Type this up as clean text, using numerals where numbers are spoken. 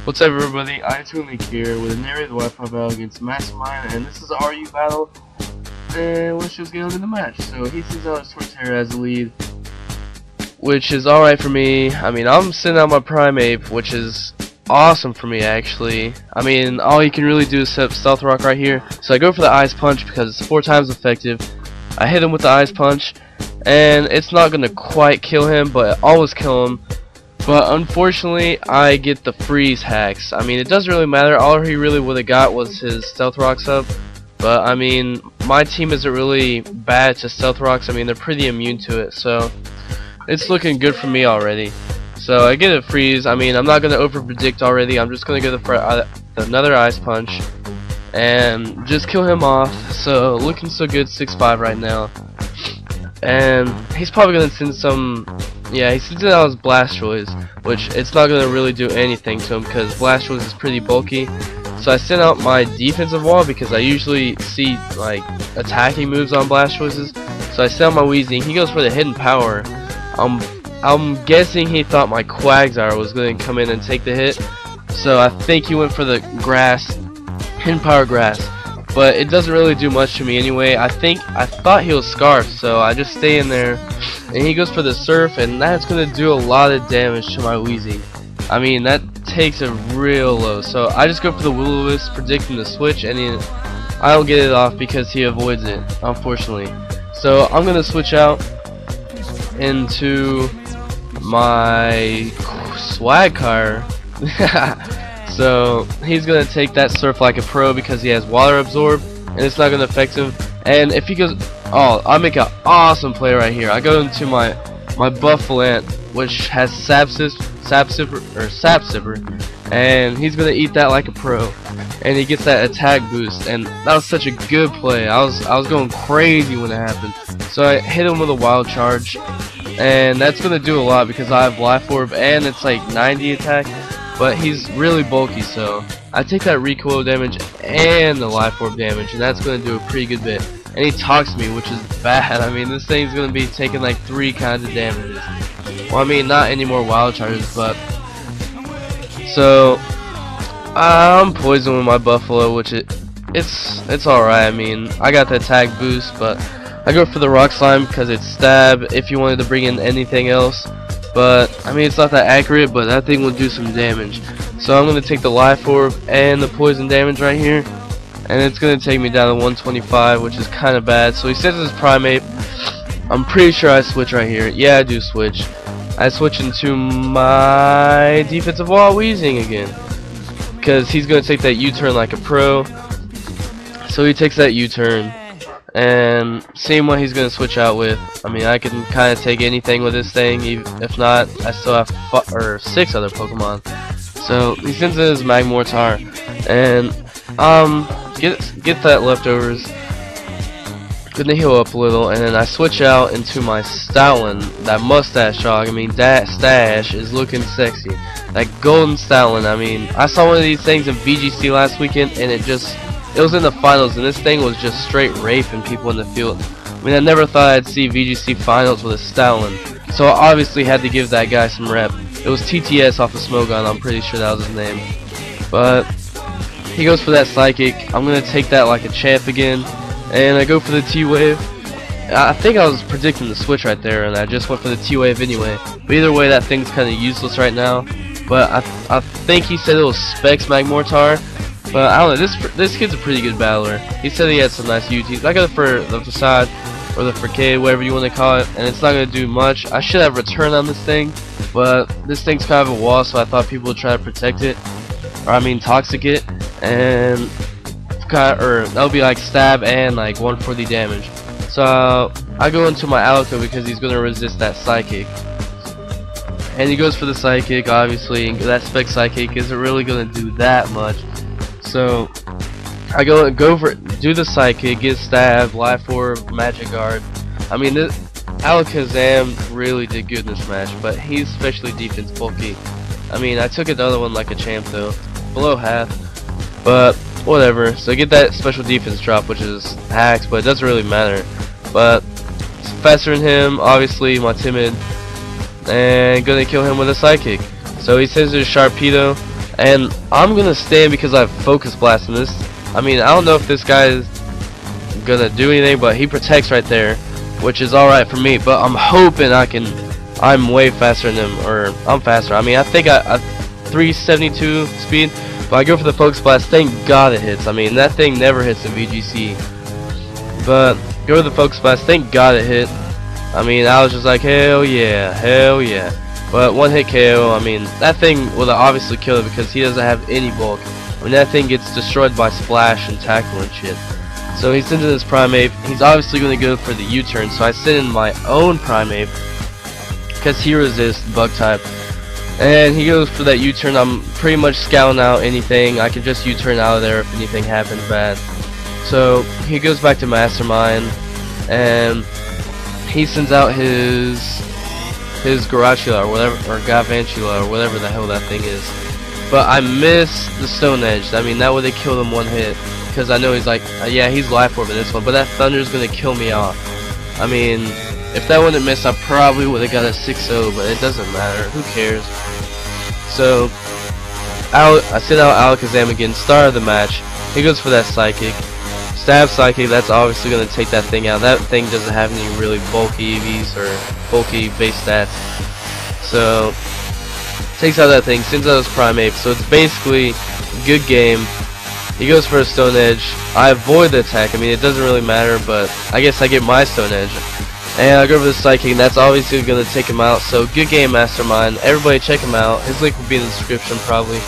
What's up, everybody? I2Link here with a narrated Wi-Fi battle against Mastermind, and this is an RU battle, and let's just get on to the match. So he sends out his Torterra as the lead, which is alright for me. I mean, I'm sending out my Primeape, which is awesome for me, actually. I mean, all you can really do is set up Stealth Rock right here. So I go for the Ice Punch because it's 4 times effective. I hit him with the Ice Punch, and it's not going to quite kill him, but it almost kill him. But unfortunately, I get the freeze hacks. I mean, it doesn't really matter. All he really would have got was his Stealth Rocks up. But I mean, my team isn't really bad to Stealth Rocks. I mean, they're pretty immune to it. So it's looking good for me already. So I get a freeze. I mean, I'm not going to over predict already. I'm just going to go for another Ice Punch and just kill him off. So looking so good, 6-5 right now. And he's probably going to send some, yeah, he sends out his Blastoise, which it's not going to really do anything to him because Blastoise is pretty bulky. So I sent out my defensive wall because I usually see like attacking moves on Blastoises. So I sent out my Weezing. He goes for the hidden power. I'm guessing he thought my Quagsire was going to come in and take the hit. So I think he went for the grass, hidden power grass. But it doesn't really do much to me anyway. I thought he was Scarf, so I just stay in there. And he goes for the Surf, and that's going to do a lot of damage to my Weezing. I mean, that takes it real low. So I just go for the Will-O-Wisp, predicting the switch, and I don't get it off because he avoids it, unfortunately. So I'm going to switch out into my Swag car. So he's gonna take that Surf like a pro because he has Water Absorb, and it's not gonna affect him. And if he goes, oh, I make an awesome play right here. I go into my Buffalo, which has Sap Sipper, and he's gonna eat that like a pro, and he gets that attack boost. And that was such a good play. I was going crazy when it happened. So I hit him with a Wild Charge, and that's gonna do a lot because I have Life Orb, and it's like 90 attack. But he's really bulky, so I take that recoil damage and the Life Orb damage, and that's going to do a pretty good bit. And he talks to me, which is bad. I mean, this thing's going to be taking like 3 kinds of damages. Well, I mean, not any more Wild Charges, but... So, I'm poisoned with my Buffalo, which it's alright. I mean, I got the attack boost, but I go for the Rock Slime because it's stab if you wanted to bring in anything else. But, I mean, it's not that accurate, but that thing will do some damage. So I'm going to take the Life Orb and the poison damage right here. And it's going to take me down to 125, which is kind of bad. So he sends his Primeape. I'm pretty sure I switch right here. Yeah, I do switch. I switch into my defensive wall Weezing again. Because he's going to take that U-turn like a pro. So he takes that U-turn. And seeing what he's going to switch out with. I mean, I can kind of take anything with this thing. If not, I still have 6 other Pokemon. So he sends in his Magmortar, and get that leftovers. Gonna heal up a little, and then I switch out into my Stoutland. That mustache dog. I mean, that stash is looking sexy. That golden Stoutland. I mean, I saw one of these things in VGC last weekend, and it was in the finals, and this thing was just straight raping people in the field. I mean, I never thought I'd see VGC finals with a Stoutland, so I obviously had to give that guy some rep. It was TTS off of Smogon, I'm pretty sure that was his name. But he goes for that Psychic. I'm going to take that like a champ again, and I go for the T-Wave. I think I was predicting the switch right there, and I just went for the T-Wave anyway. But either way, that thing's kind of useless right now. But I think he said it was Specs Magmortar. But I don't know, this kid's a pretty good battler. He said he had some nice UTs. I got it for the Facade, or the Facade, whatever you want to call it, and it's not going to do much. I should have Return on this thing, but this thing's kind of a wall, so I thought people would try to protect it. Or I mean, Toxic it, and that'll be like Stab and like 140 damage. So I go into my Alico because he's going to resist that Psychic. And he goes for the Psychic, obviously, and that Spec Psychic isn't really going to do that much. So I go for it, do the Psychic, get Stab, Life Orb, Magic Guard. I mean, this Alakazam really did good in this match, but he's especially defense bulky. I mean, I took another one like a champ though, below half, but whatever. So I get that special defense drop, which is hacks, but it doesn't really matter. But faster than him, obviously my Timid, and gonna kill him with a Psychic. So he sends his Sharpedo, And I'm gonna stand because I have Focus Blast in this. I mean, I don't know if this guy is gonna do anything, but he protects right there, which is alright for me. But I'm hoping I'm way faster than him, or I'm faster. I mean, I think I 372 speed, but I go for the Focus Blast. Thank God it hits. I mean, that thing never hits in VGC. But go to the Focus Blast. Thank God it hit. I mean, I was just like, hell yeah, hell yeah. But one hit KO, I mean, that thing will obviously kill it because he doesn't have any bulk. I mean, that thing gets destroyed by Splash and Tackle and shit. So he sends in his Primeape. He's obviously going to go for the U-turn, so I send in my own Primeape because he resists Bug type. And he goes for that U-turn. I'm pretty much scouting out anything. I can just U-turn out of there if anything happens bad. So he goes back to Mastermind, and he sends out his Garachula or whatever, or Gavantula or whatever the hell that thing is. But I missed the Stone Edge. I mean, that would have killed him one hit, because I know he's like, yeah, he's Life Orb in this one, but that Thunder's gonna kill me off. I mean, if that wouldn't miss, I probably would have got a 6-0, but it doesn't matter. Who cares? So I send out Alakazam again, start of the match. He goes for that Psychic. Stab Psychic, that's obviously going to take that thing out. That thing doesn't have any really bulky EVs or bulky base stats. So, takes out that thing, sends out his Primeape. So it's basically good game. He goes for a Stone Edge. I avoid the attack. I mean, it doesn't really matter, but I guess I get my Stone Edge. And I go for the Psychic, and that's obviously going to take him out. So, good game, Mastermind. Everybody check him out. His link will be in the description, probably.